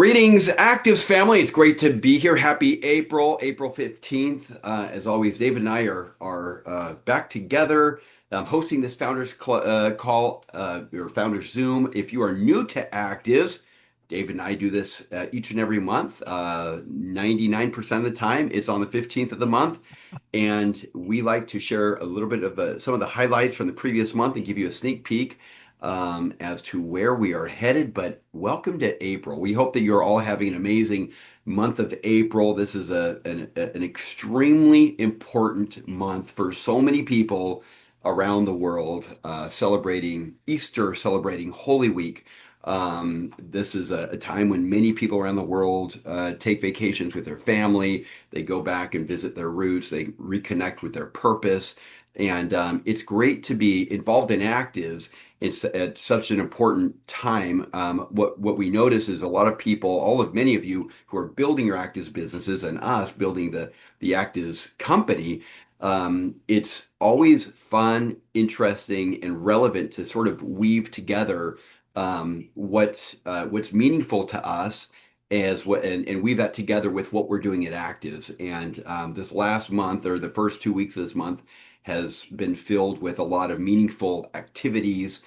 Greetings, ACTIVZ family. It's great to be here. Happy April 15th. As always, David and I are back together hosting this call, or Founders Zoom. If you are new to ACTIVZ, David and I do this each and every month. 99% of the time, it's on the 15th of the month. And we like to share a little bit of some of the highlights from the previous month and give you a sneak peek as to where we are headed. But welcome to April. We hope that you're all having an amazing month of April. This is an extremely important month for so many people around the world, celebrating Easter, celebrating Holy Week. This is a time when many people around the world take vacations with their family. They go back and visit their roots. They reconnect with their purpose. And it's great to be involved in ACTIVZ. It's at such an important time. What we notice is a lot of people, many of you who are building your ACTIVZ businesses and us building the ACTIVZ company. It's always fun, interesting, and relevant to sort of weave together what's meaningful to us and weave that together with what we're doing at ACTIVZ. And this last month, or the first 2 weeks of this month, has been filled with a lot of meaningful activities,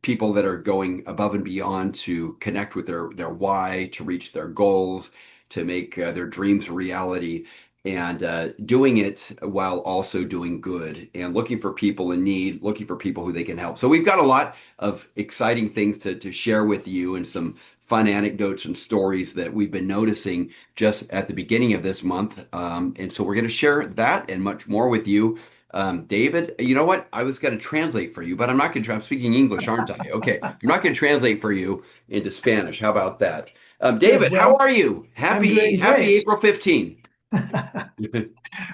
people that are going above and beyond to connect with their why, to reach their goals, to make their dreams a reality, and doing it while also doing good and looking for people in need, looking for people who they can help. So we've got a lot of exciting things to share with you and some fun anecdotes and stories that we've been noticing just at the beginning of this month. And so we're going to share that and much more with you. David, you know what? I was going to translate for you, but I'm not going to. I'm speaking English, aren't I? Okay. I'm not going to translate for you into Spanish. How about that? Good. David, how Well, are you? I'm Happy doing great. April 15th.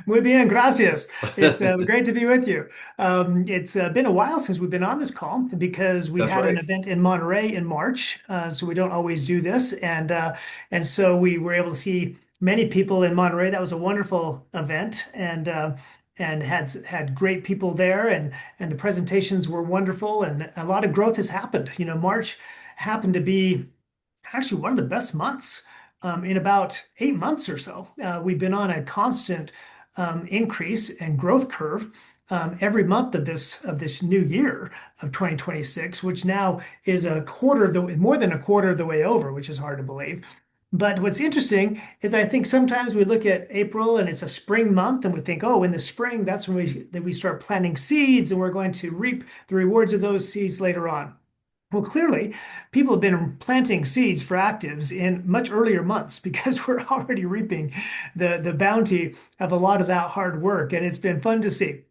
Muy bien, gracias. It's great to be with you. It's been a while since we've been on this call because we That's had an right. event in Monterey in March, so we don't always do this, and so we were able to see many people in Monterey. That was a wonderful event, and had great people there, and the presentations were wonderful, and a lot of growth has happened. March happened to be actually one of the best months in about 8 months or so. We've been on a constant increase and growth curve every month of this new year of 2026, which now is more than a quarter of the way over, which is hard to believe. But what's interesting is I think sometimes we look at April and it's a spring month and we think, oh, in the spring, that's when we start planting seeds and we're going to reap the rewards of those seeds later on. Well, clearly, people have been planting seeds for ACTIVZ in much earlier months because we're already reaping the bounty of a lot of that hard work, and it's been fun to see.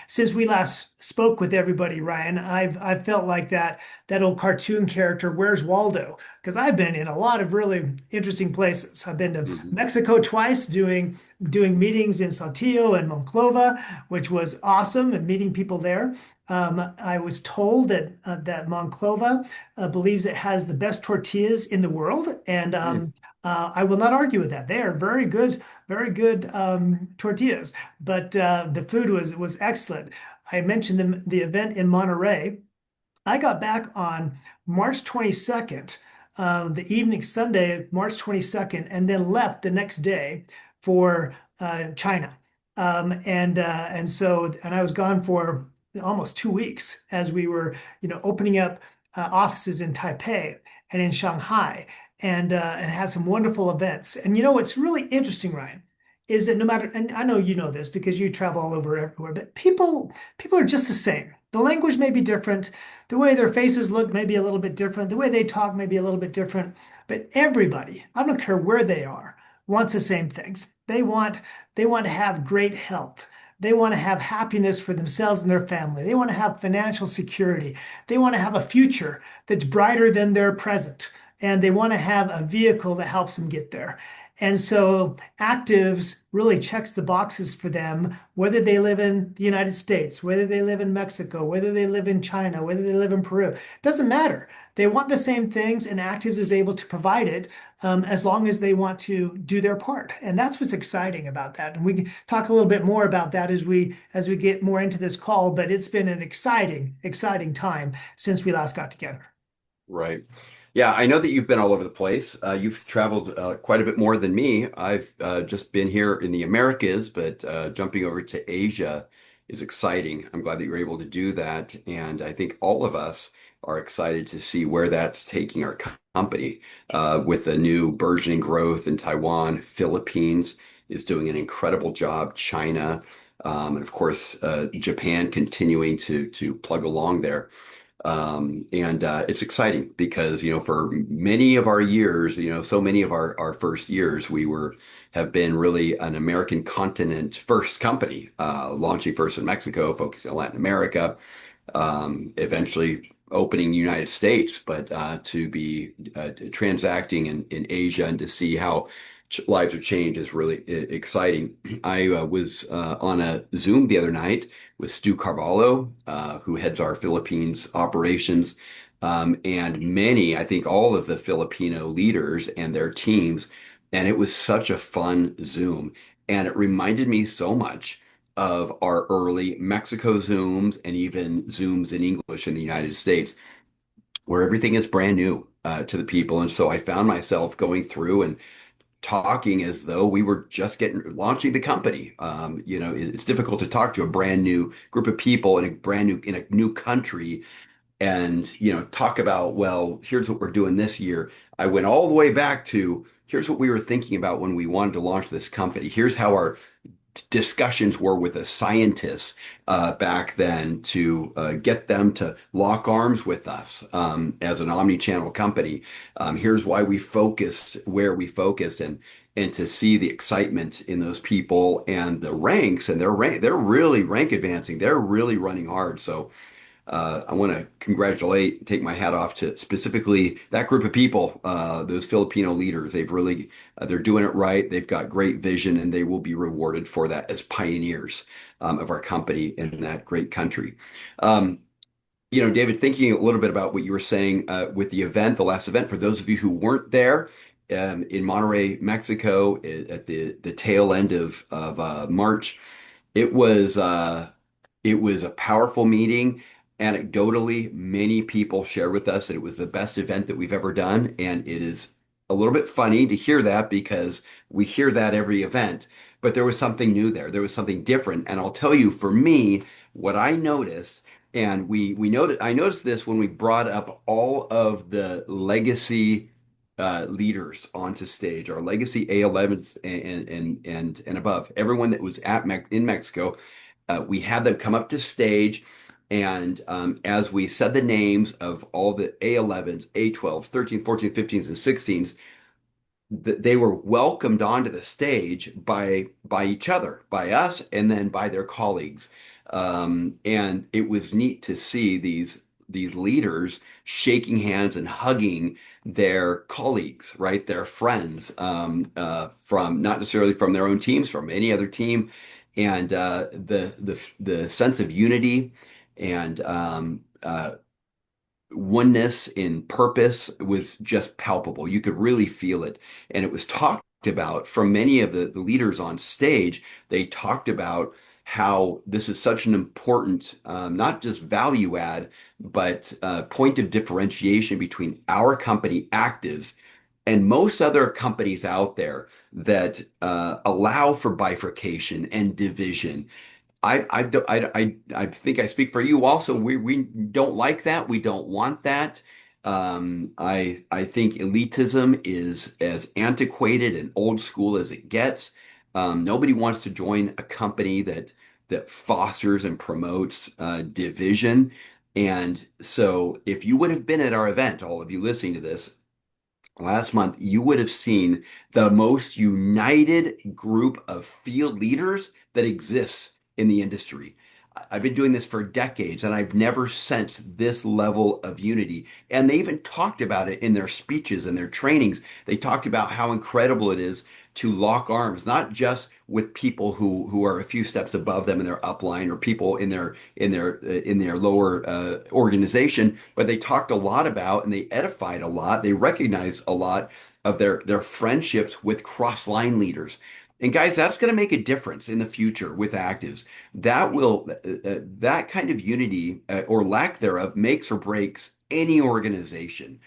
Since we last spoke with everybody, Ryan, I've felt like that old cartoon character, Where's Waldo? Because I've been in a lot of really interesting places. I've been to Mhm. Mexico twice, doing meetings in Saltillo and Monclova, which was awesome, and meeting people there. I was told that Monclova believes it has the best tortillas in the world, and I will not argue with that. They are very good tortillas. But the food was excellent. I mentioned the event in Monterey. I got back on March 22nd, the evening Sunday, March 22nd, and then left the next day for China. And I was gone for almost 2 weeks as we were, opening up offices in Taipei and in Shanghai, and had some wonderful events. And what's really interesting, Ryan, is that no matter, and I know you know this because you travel all over everywhere, but people are just the same. The language may be different, the way their faces look may be a little bit different, the way they talk may be a little bit different, but everybody, I don't care where they are, wants the same things. They want to have great health. They want to have happiness for themselves and their family. They want to have financial security. They want to have a future that's brighter than their present. And they want to have a vehicle that helps them get there. And so ACTIVZ really checks the boxes for them, whether they live in the United States, whether they live in Mexico, whether they live in China, whether they live in Peru. It doesn't matter. They want the same things, and ACTIVZ is able to provide it as long as they want to do their part. And that's what's exciting about that. And we can talk a little bit more about that as we get more into this call. But it's been an exciting time since we last got together. Right. Yeah, I know that you've been all over the place. You've traveled quite a bit more than me. I've just been here in the Americas, but jumping over to Asia is exciting. I'm glad that you're able to do that. And I think all of us are excited to see where that's taking our company with the new burgeoning growth in Taiwan. Philippines is doing an incredible job. China, and of course, Japan continuing to plug along there. And it's exciting because, for many of our years, so many of our first years, have been really an American continent first company, launching first in Mexico, focusing on Latin America, eventually opening the United States, but to be transacting in Asia and to see how lives are changed is really exciting. I was on a Zoom the other night with Stu Carvalho, who heads our Philippines operations, and many, I think all of the Filipino leaders and their teams. And it was such a fun Zoom. And it reminded me so much of our early Mexico Zooms and even Zooms in English in the United States, where everything is brand new to the people. And so I found myself going through and talking as though we were just getting launching the company. It's difficult to talk to a brand new group of people in a new country and talk about, well, here's what we're doing this year. I went all the way back to here's what we were thinking about when we wanted to launch this company. Here's how our discussions were with the scientists back then to get them to lock arms with us as an omni-channel company. Here's why we focused where we focused, and to see the excitement in those people and the ranks, and they're really rank advancing. They're really running hard. So I want to take my hat off to specifically that group of people, those Filipino leaders. They're doing it right. They've got great vision, and they will be rewarded for that as pioneers of our company in that great country. Um, David, thinking a little bit about what you were saying with the last event, for those of you who weren't there in Monterrey, Mexico, at the tail end of March. It was it was a powerful meeting. Anecdotally, many people shared with us that it was the best event that we've ever done, and it is a little bit funny to hear that because we hear that every event, but there was something new there. There was something different, and I'll tell you, for me, what I noticed, and I noticed this when we brought up all of the legacy leaders onto stage, our legacy A11s and above, everyone that was in Mexico. We had them come up to stage, and as we said the names of all the A11s, A12s, 13s, 14s, 15s, and 16s, they were welcomed onto the stage by each other, by us, and then by their colleagues. And it was neat to see these leaders shaking hands and hugging their colleagues, right? Their friends, from not necessarily from their own teams, from any other team, and the sense of unity and oneness in purpose was just palpable. You could really feel it. And it was talked about from many of the leaders on stage. They talked about how this is such an important, not just value add, but point of differentiation between our company, ACTIVZ, and most other companies out there that allow for bifurcation and division. I think I speak for you also. We don't like that. We don't want that. I think elitism is as antiquated and old school as it gets. Nobody wants to join a company that fosters and promotes division. And so, if you would have been at our event, all of you listening to this, last month, you would have seen the most united group of field leaders that exists in the industry. I've been doing this for decades and I've never sensed this level of unity. And they even talked about it in their speeches and their trainings. They talked about how incredible it is to lock arms, not just with people who are a few steps above them in their upline or people in their lower organization, but they talked a lot about and they edified a lot. They recognized a lot of their friendships with cross-line leaders. And guys, that's going to make a difference in the future with ACTIVZ. That kind of unity or lack thereof makes or breaks any organization.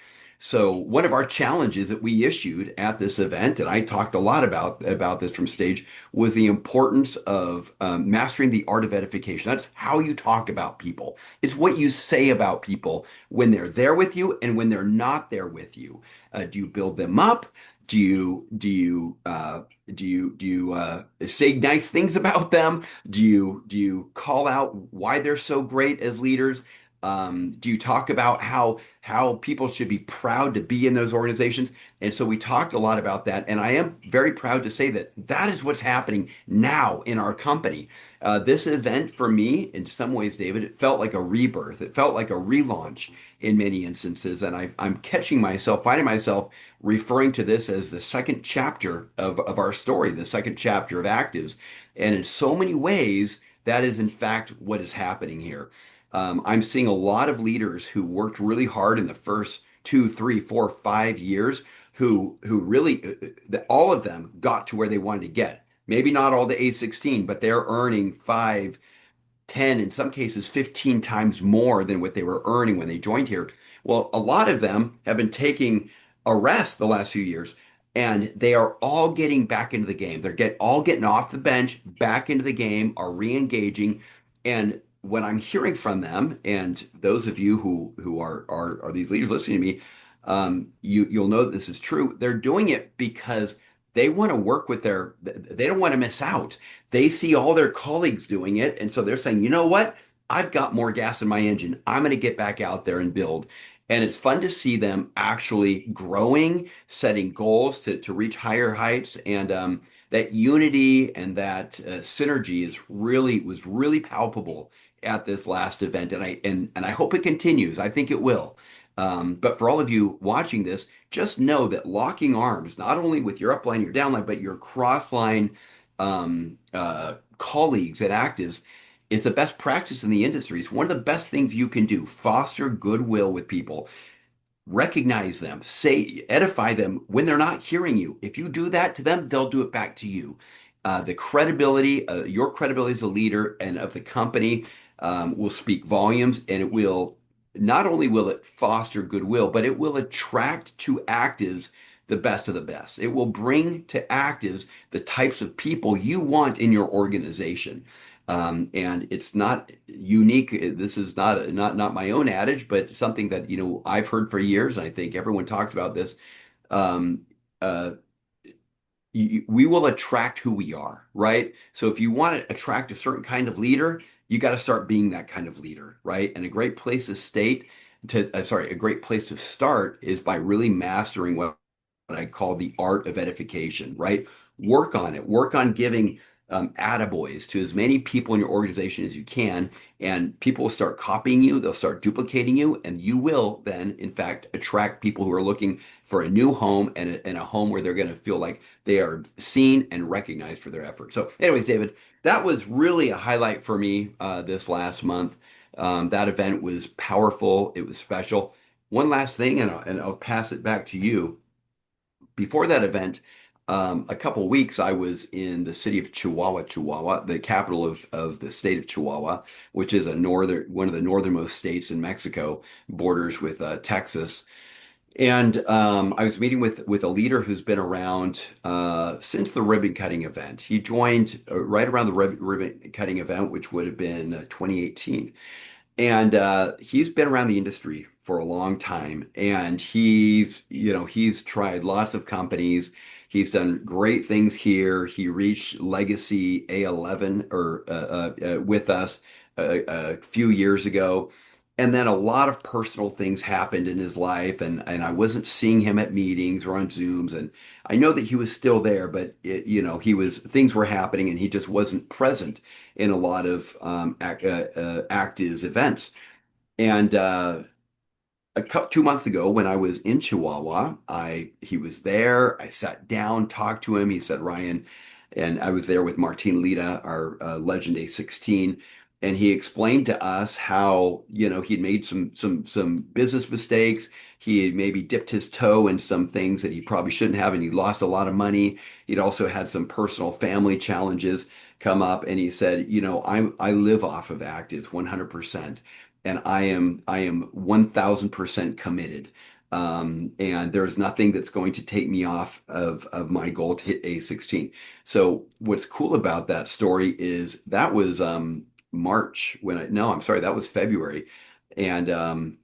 So one of our challenges that we issued at this event, and I talked a lot about this from stage, was the importance of mastering the art of edification. That's how you talk about people. It's what you say about people when they're there with you and when they're not there with you. Do you build them up? Do you say nice things about them? Do you call out why they're so great as leaders? Do you talk about how people should be proud to be in those organizations? And so we talked a lot about that, and I am very proud to say that that is what's happening now in our company. This event for me, in some ways, David, it felt like a rebirth. It felt like a relaunch in many instances, and I'm catching myself, finding myself referring to this as the second chapter of our story, the second chapter of Actives. And in so many ways, that is in fact what is happening here. I'm seeing a lot of leaders who worked really hard in the first 2, 3, 4, 5 years, who really all of them got to where they wanted to get. Maybe not all the A16, but they're earning 5, 10, in some cases 15 times more than what they were earning when they joined here. Well, a lot of them have been taking a rest the last few years, and they are all getting back into the game. They're all getting off the bench, back into the game, are re-engaging. And what I'm hearing from them, and those of you who are these leaders listening to me, you'll know that this is true. They're doing it because they want to work with they don't want to miss out. They see all their colleagues doing it, and so they're saying, you know what? I've got more gas in my engine. I'm going to get back out there and build. And it's fun to see them actually growing, setting goals to reach higher heights, and that unity and that synergy was really palpable at this last event, and I hope it continues. I think it will. But for all of you watching this, just know that locking arms, not only with your upline, your downline, but your crossline colleagues at Actives, is the best practice in the industry. It's one of the best things you can do. Foster goodwill with people, recognize them, say, edify them when they're not hearing you. If you do that to them, they'll do it back to you. The credibility, your credibility as a leader and of the company, will speak volumes, and it will not only will it foster goodwill, but it will attract to Actives the best of the best. It will bring to Actives the types of people you want in your organization. And it's not unique. This is not my own adage, but something that I've heard for years, and I think everyone talks about this. Um, uh, we will attract who we are, right? So if you want to attract a certain kind of leader, you got to start being that kind of leader, right? And a great place a great place to start is by really mastering what I call the art of edification, right? Work on it. Work on giving attaboys to as many people in your organization as you can, and people will start copying you. They'll start duplicating you, and you will then, in fact, attract people who are looking for a new home and a home where they're going to feel like they are seen and recognized for their efforts. So, anyways, David, that was really a highlight for me this last month. That event was powerful. It was special. One last thing, and I'll pass it back to you. Before that event, a couple of weeks, I was in the city of Chihuahua, Chihuahua, the capital of the state of Chihuahua, which is one of the northernmost states in Mexico, borders with Texas. And I was meeting with a leader who's been around since the ribbon cutting event. He joined right around the ribbon cutting event, which would have been 2018. And he's been around the industry for a long time, and he's tried lots of companies. He's done great things here. He reached Legacy A11 with us a few years ago. And then a lot of personal things happened in his life, and I wasn't seeing him at meetings or on Zooms. And I know that he was still there, but things were happening, and he just wasn't present in a lot of Actives events. And 2 months ago, when I was in Chihuahua, he was there. I sat down, talked to him. He said, Ryan, and I was there with Martin Lita, our Legend A16, and he explained to us how he'd made some business mistakes. He had maybe dipped his toe in some things that he probably shouldn't have, and he lost a lot of money. He'd also had some personal family challenges come up, and he said, I live off of Active 100%, and I am 1000% committed. And there's nothing that's going to take me off of my goal to hit A16. So what's cool about that story is that was March when no, I'm sorry, that was February. And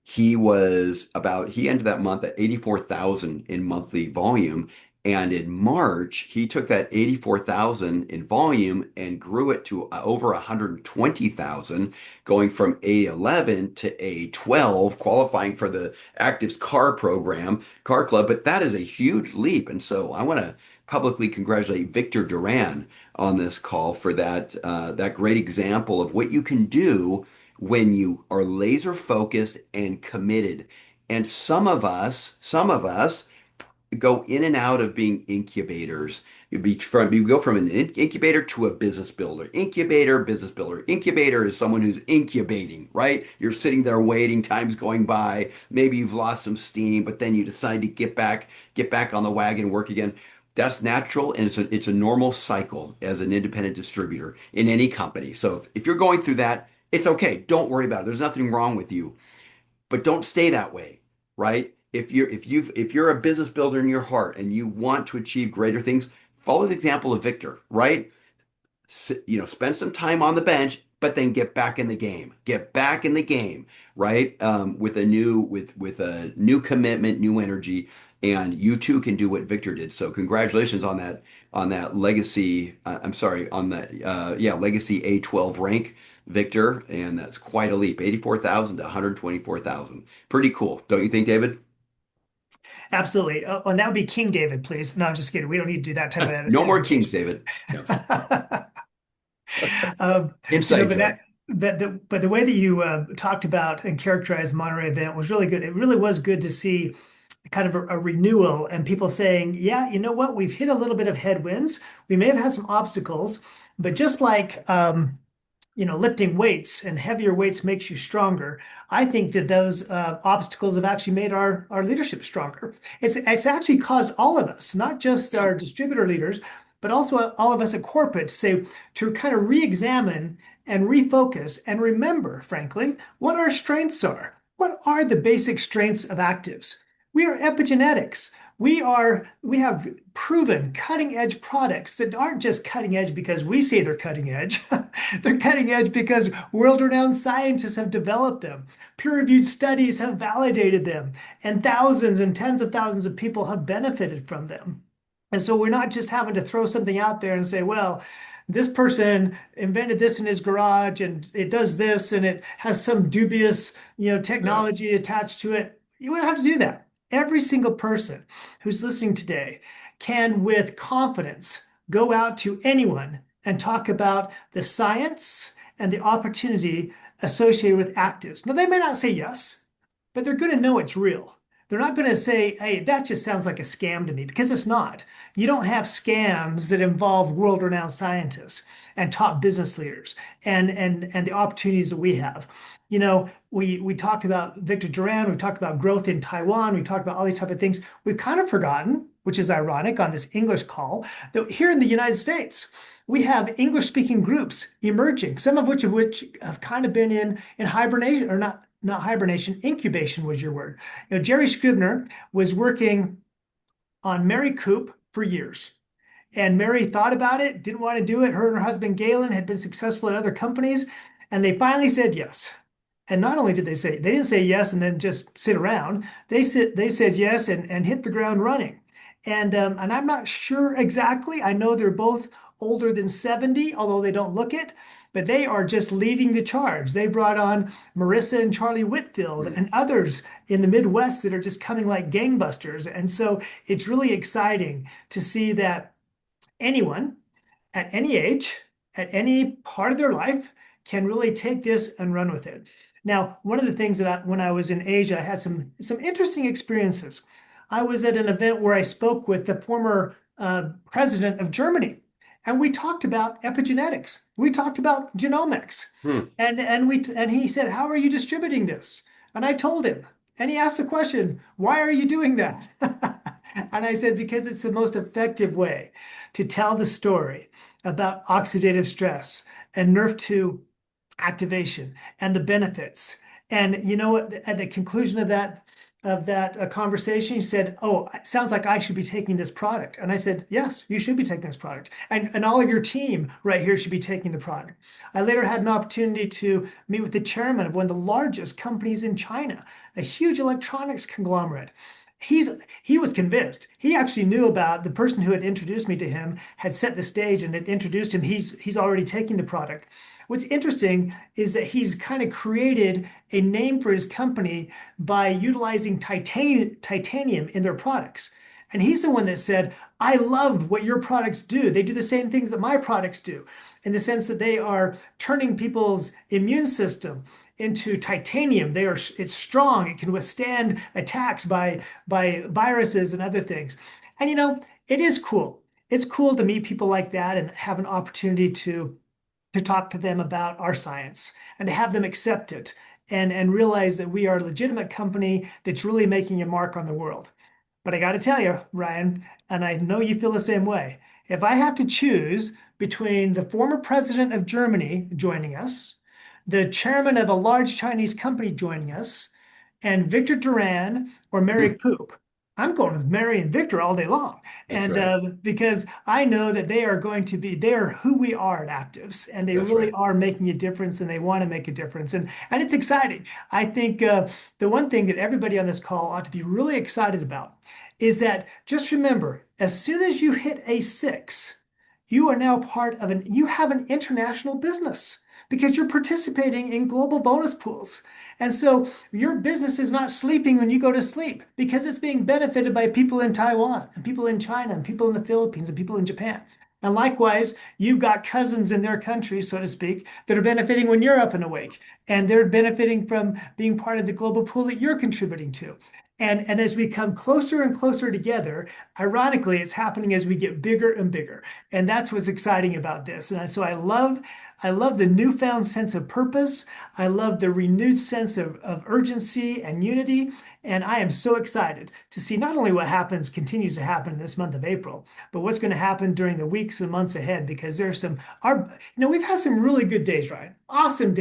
he ended that month at 84,000 in monthly volume. And in March, he took that 84,000 in volume and grew it to over 120,000, going from A11 to A12, qualifying for the ACTIVZ car club. But that is a huge leap. And so I want to publicly congratulate Victor Duran on this call for that great example of what you can do when you are laser focused and committed. And some of us go in and out of being incubators. You go from an incubator to a business builder. Incubator, business builder. Incubator is someone who's incubating, right? You're sitting there waiting, time's going by. Maybe you've lost some steam, but then you decide to get back on the wagon, work again. That's natural, and it's a normal cycle as an independent distributor in any company. So if you're going through that, it's okay. Don't worry about it. There's nothing wrong with you, but don't stay that way, right? If you're a business builder in your heart and you want to achieve greater things, follow the example of Victor, right? Spend some time on the bench, but then get back in the game. Get back in the game, right? With a new commitment, new energy, and you too can do what Victor did. So congratulations on that legacy. I'm sorry, on that legacy A12 rank, Victor, and that's quite a leap. 84,000 to 124,000. Pretty cool, don't you think, David? Absolutely. And that would be King David, please. No, I'm just kidding. We don't need to do that type of No more kings, edification. David. Yes. Um, Inside but joke. the way that you talked about and characterized the Monterey event was really good. It really was good to see kind of a renewal and people saying, yeah, you know what, we've hit a little bit of headwinds. We may have had some obstacles, but just like lifting weights and heavier weights makes you stronger. I think that those obstacles have actually made our leadership stronger. It's actually caused all of us, not just Yeah. our distributor leaders, but also all of us at corporate to kind of re-examine and refocus and remember, frankly, what our strengths are. What are the basic strengths of actives? We are epigenetics. We have proven cutting edge products that aren't just cutting edge because we say they're cutting edge. They're cutting edge because world renowned scientists have developed them. Peer reviewed studies have validated them, and thousands and tens of thousands of people have benefited from them. And so we're not just having to throw something out there and say, well, this person invented this in his garage and it does this and it has some dubious, Yeah. technology attached to it. You wouldn't have to do that. Every single person who's listening today can, with confidence, go out to anyone and talk about the science and the opportunity associated with actives. Now, they may not say yes, but they're going to know it's real. They're not going to say, hey, that just sounds like a scam to me, because it's not. You don't have scams that involve world renowned scientists and top business leaders and the opportunities that we have. We talked about Victor Duran, we talked about growth in Taiwan, we talked about all these type of things. We've kind of forgotten, which is ironic on this English call, that here in the United States, we have English speaking groups emerging, some of which have kind of been in hibernation, or not hibernation, incubation was your word. Jerry Scribner was working on Mary Coop for years. And Mary thought about it, didn't want to do it. Her and her husband, Galen, had been successful at other companies, and they finally said yes. And not only did they didn't say yes and then just sit around. They said yes and hit the ground running. And I'm not sure exactly. I know they're both older than 70, although they don't look it, but they are just leading the charge. They brought on Marissa and Charlie Whitfield Hmm. and others in the Midwest that are just coming like gangbusters. And so it's really exciting to see that anyone at any age, at any part of their life, can really take this and run with it. Now, one of the things when I was in Asia, I had some interesting experiences. I was at an event where I spoke with the former president of Germany, and we talked about epigenetics. We talked about genomics, Hmm. and he said, "How are you distributing this?" And I told him, and he asked the question, "Why are you doing that?" And I said, "Because it's the most effective way to tell the story about oxidative stress and NRF2 activation and the benefits And you know what? At the conclusion of that conversation, he said, "Oh, it sounds like I should be taking this product." And I said, "Yes, you should be taking this product, and all of your team right here should be taking the product." I later had an opportunity to meet with the chairman of one of the largest companies in China, a huge electronics conglomerate. He was convinced. He actually knew about the person who had introduced me to him had set the stage and had introduced him. He's already taking the product. What's interesting is that he's kind of created a name for his company by utilizing titanium in their products. And he's the one that said, I love what your products do. They do the same things that my products do, in the sense that they are turning people's immune system into titanium. It's strong. It can withstand attacks by viruses and other things. And it is cool. It's cool to meet people like that and have an opportunity to talk to them about our science and to have them accept it and realize that we are a legitimate company that's really making a mark on the world. But I got to tell you, Ryan, and I know you feel the same way. If I have to choose between the former president of Germany joining us, the chairman of a large Chinese company joining us, and Victor Duran or Mary Hmm, Poop, I'm going with Mary and Victor all day long. that's And right. because I know that they're who we are at Actives, and they That's really right. are making a difference, and they want to make a difference, and it's exciting. I think the one thing that everybody on this call ought to be really excited about is that just remember, as soon as you hit A6, you are now you have an international business because you're participating in global bonus pools. And so your business is not sleeping when you go to sleep because it's being benefited by people in Taiwan and people in China and people in the Philippines and people in Japan. And likewise, you've got cousins in their countries, so to speak, that are benefiting when you're up and awake. And they're benefiting from being part of the global pool that you're contributing to. And as we come closer and closer together, ironically, it's happening as we get bigger and bigger. And that's what's exciting about this. And so I love the newfound sense of purpose. I love the renewed sense of urgency and unity. And I am so excited to see not only what continues to happen in this month of April, but what's going to happen during the weeks and months ahead, because we've had some really good days, awesome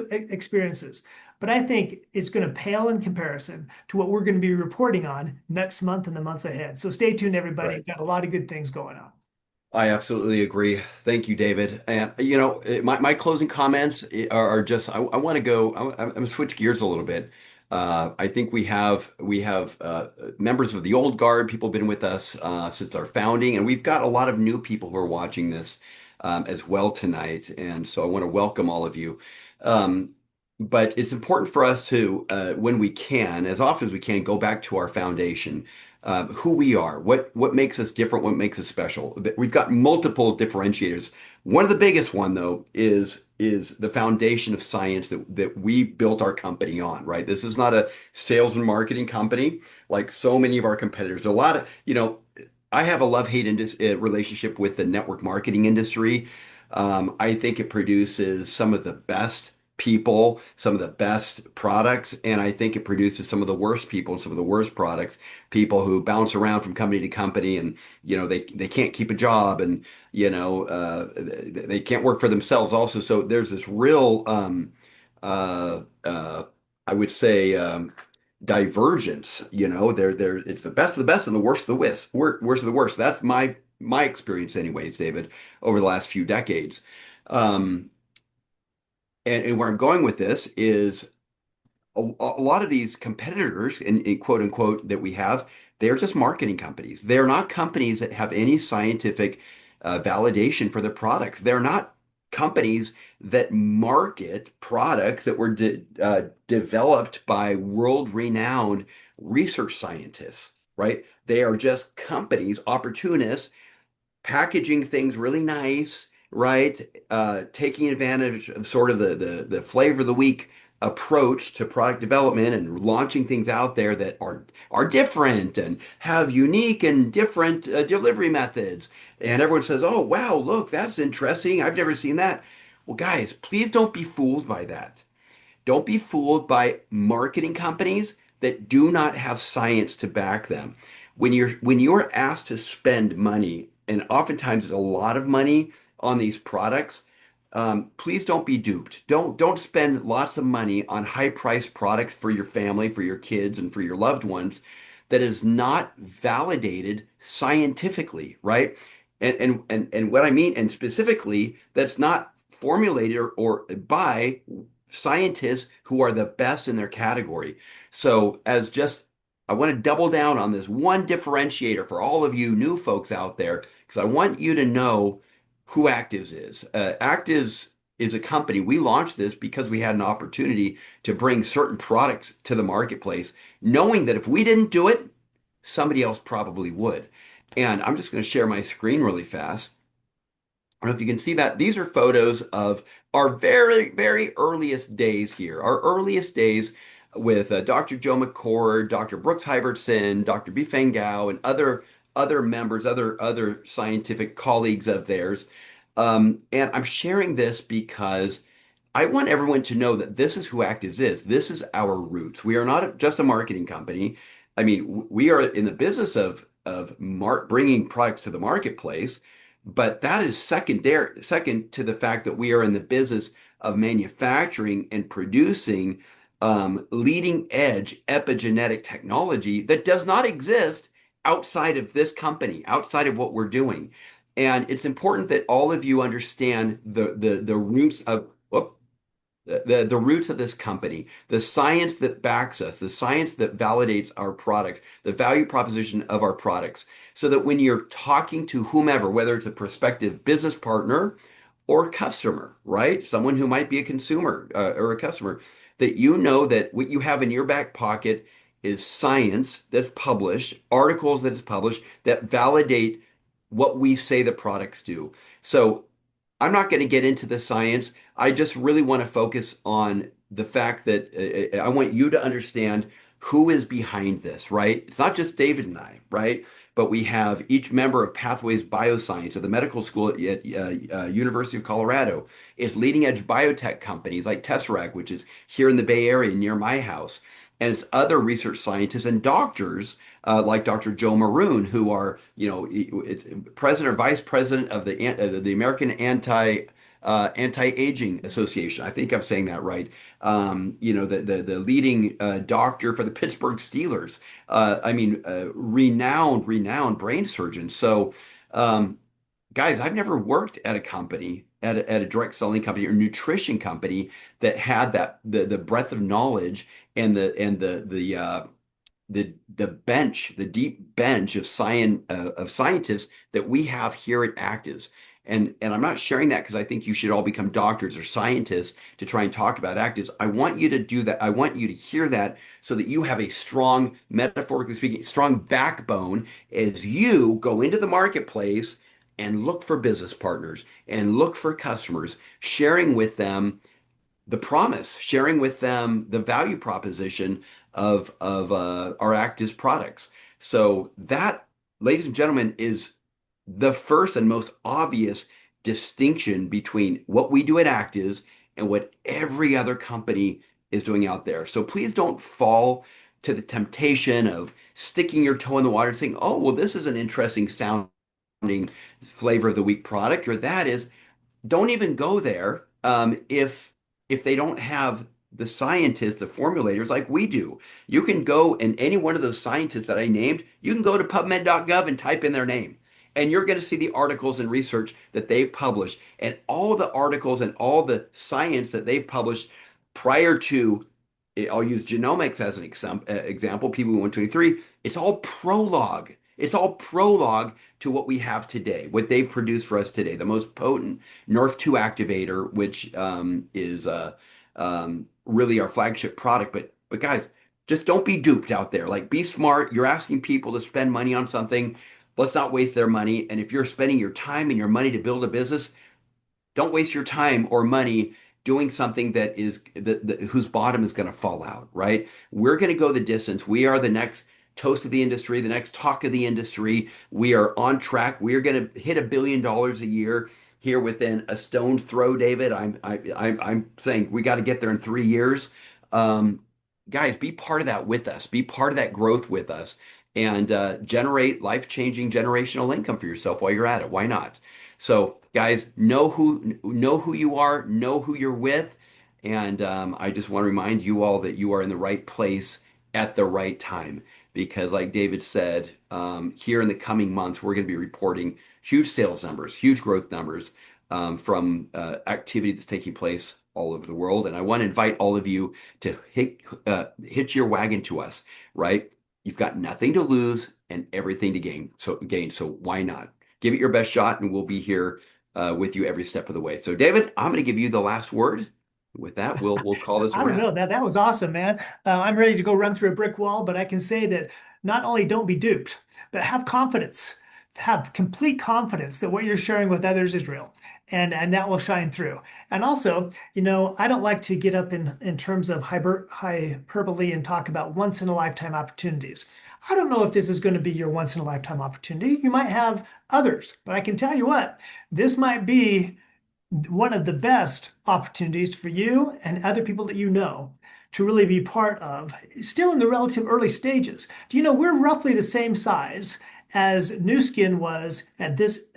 experiences. But I think it's going to pale in comparison to what we're going to be reporting on next month and the months ahead. So stay tuned, everybody. Right. We've got a lot of good things going on. I absolutely agree. Thank you, David. And my closing comments are just I want to go. I'm gonna switch gears a little bit. I think we have members of the old guard. People have been with us since our founding, and we've got a lot of new people who are watching this as well tonight. And so I want to welcome all of you. Um, but it's important for us to, when we can, as often as we can, go back to our foundation, who we are, what makes us different, what makes us special. We've got multiple differentiators. One of the biggest one though is the foundation of science that we built our company on, right? This is not a sales and marketing company like so many of our competitors. A lot of, I have a love-hate relationship with the network marketing industry. I think it produces some of the best people, some of the best products, and I think it produces some of the worst people and some of the worst products. People who bounce around from company to company, and they can't keep a job, and they can't work for themselves also. So there's this real uh, uh, I would say divergence. There it's the best of the best and the worst of the worst of the worst. That's my experience anyways, David, over the last few decades. Um, and where I'm going with this is a lot of these competitors, in quote unquote, that we have, they're just marketing companies. They're not companies that have any scientific validation for their products. They're not companies that market products that were developed by world-renowned research scientists, right? They are just companies, opportunists packaging things really nice, right? Taking advantage of sort of the flavor of the week approach to product development and launching things out there that are different and have unique and different delivery methods. And everyone says, "Oh, wow, look, that's interesting. I've never seen that." Well, guys, please don't be fooled by that. Don't be fooled by marketing companies that do not have science to back them. When you're asked to spend money, and oftentimes it's a lot of money on these products, please don't be duped. Don't spend lots of money on high-priced products for your family, for your kids, and for your loved ones that is not validated scientifically, right? And what I mean, and specifically, that's not formulated or by scientists who are the best in their category. So as just I want to double down on this one differentiator for all of you new folks out there, because I want you to know who ACTIVZ is. ACTIVZ is a company. We launched this because we had an opportunity to bring certain products to the marketplace, knowing that if we didn't do it, somebody else probably would. And I'm just going to share my screen really fast. I don't know if you can see that. These are photos of our very, very earliest days here. Our earliest days with Dr. Joe McCord, Dr. Brooks Hybertson, Dr. Bifeng Gao, and other members, other scientific colleagues of theirs. And I'm sharing this because I want everyone to know that this is who ACTIVZ is. This is our roots. We are not just a marketing company. I mean, we are in the business of bringing products to the marketplace, but that is second to the fact that we are in the business of manufacturing and producing leading edge epigenetic technology that does not exist outside of this company, outside of what we're doing. And it's important that all of you understand the roots of whoop, the roots of this company, the science that backs us, the science that validates our products, the value proposition of our products, so that when you're talking to whomever, whether it's a prospective business partner or customer, right? Someone who might be a consumer or a customer, that you know that what you have in your back pocket is science that's published, articles that is published that validate what we say the products do. So I'm not going to get into the science. I just really want to focus on the fact that I want you to understand who is behind this, right? It's not just David and I, right? But we have each member of Pathways Bioscience of the medical school at University of Colorado. It's leading edge biotech companies like Tesseract, which is here in the Bay Area near my house. And it's other research scientists and doctors like Dr. Joe Maroon, who are, it's president or vice president of the American Anti-Aging Association. I think I'm saying that right. The leading doctor for the Pittsburgh Steelers. Renowned brain surgeon. So, guys, I've never worked at a company, at a direct selling company or nutrition company that had the breadth of knowledge and the deep bench of scientists that we have here at ACTIVZ. And I'm not sharing that because I think you should all become doctors or scientists to try and talk about ACTIVZ. I want you to do that. I want you to hear that so that you have a strong, metaphorically speaking, strong backbone as you go into the marketplace and look for business partners and look for customers, sharing with them the promise, sharing with them the value proposition of our ACTIVZ products. So that, ladies and gentlemen, is the first and most obvious distinction between what we do at ACTIVZ and what every other company is doing out there. So please don't fall to the temptation of sticking your toe in the water and saying, "Oh, well, this is an interesting sounding flavor of the week product," or that is don't even go there if they don't have the scientists, the formulators like we do. You can go and any one of those scientists that I named, you can go to PubMed.gov and type in their name. And you're going to see the articles and research that they've published and all the articles and all the science that they've published prior to, I'll use genomics as an example, PB123. It's all prologue. It's all prologue to what we have today, what they've produced for us today, the most potent NRF2 activator, which is really our flagship product. But guys, just don't be duped out there. Like, be smart. You're asking people to spend money on something. Let's not waste their money. And if you're spending your time and your money to build a business, don't waste your time or money doing something that is whose bottom is going to fall out, right? We're going to go the distance. We are the next toast of the industry, the next talk of the industry. We are on track. We are going to hit $1 billion a year here within a stone's throw, David. I'm saying we got to get there in 3 years. Guys, be part of that with us. Be part of that growth with us and generate life-changing generational income for yourself while you're at it. Why not? So, guys, know who you are, know who you're with, and I just want to remind you all that you are in the right place at the right time. Because, like David said, here in the coming months, we're going to be reporting huge sales numbers, huge growth numbers from activity that's taking place all over the world. And I want to invite all of you to hitch your wagon to us, right? You've got nothing to lose and everything to gain. So why not? Give it your best shot, and we'll be here with you every step of the way. So, David, I'm going to give you the last word. With that, we'll call this a I don't wrap. know. That was awesome, man. I'm ready to go run through a brick wall, but I can say that not only don't be duped, but have confidence, have complete confidence that what you're sharing with others is real, and that will shine through. And also, I don't like to get up in terms of hyperbole and talk about once in a lifetime opportunities. I don't know if this is going to be your once in a lifetime opportunity. You might have others, but I can tell you what, this might be one of the best opportunities for you and other people that you know to really be part of, still in the relative early stages. Do you know we're roughly the same size as New Skin was at this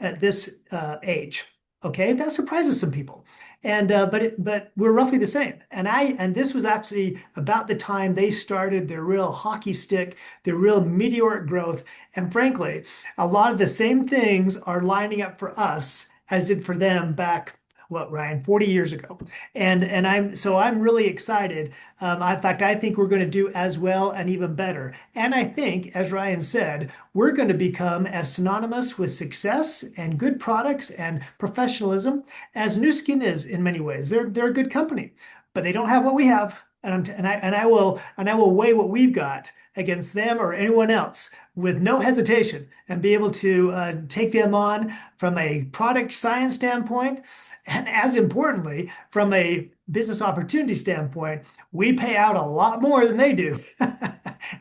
age? Okay, that surprises some people, and but we're roughly the same. And this was actually about the time they started their real hockey stick, their real meteoric growth. And frankly, a lot of the same things are lining up for us as did for them back what, Ryan, 40 years ago. And I'm really excited. In fact, I think we're going to do as well and even better. And I think, as Ryan said, we're going to become as synonymous with success and good products and professionalism as New Skin is in many ways. They're a good company, but they don't have what we have. And I will weigh what we've got against them or anyone else with no hesitation and be able to take them on from a product science standpoint. And as importantly, from a business opportunity standpoint, we pay out a lot more than they do.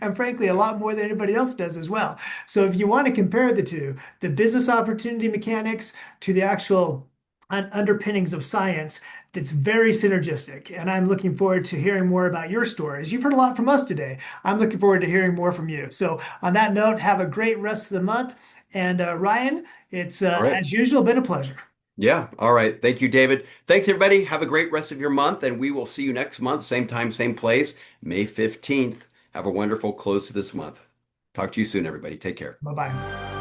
And frankly, a lot more than anybody else does as well. So if you want to compare the two, the business opportunity mechanics to the actual underpinnings of science, that's very synergistic. And I'm looking forward to hearing more about your stories. You've heard a lot from us today. I'm looking forward to hearing more from you. So on that note, have a great rest of the month. And Ryan, it's All right. as usual been a pleasure. Yeah. All right. Thank you, David. Thanks, everybody. Have a great rest of your month, and we will see you next month, same time, same place, May 15th. Have a wonderful close to this month. Talk to you soon, everybody. Take care. Bye bye.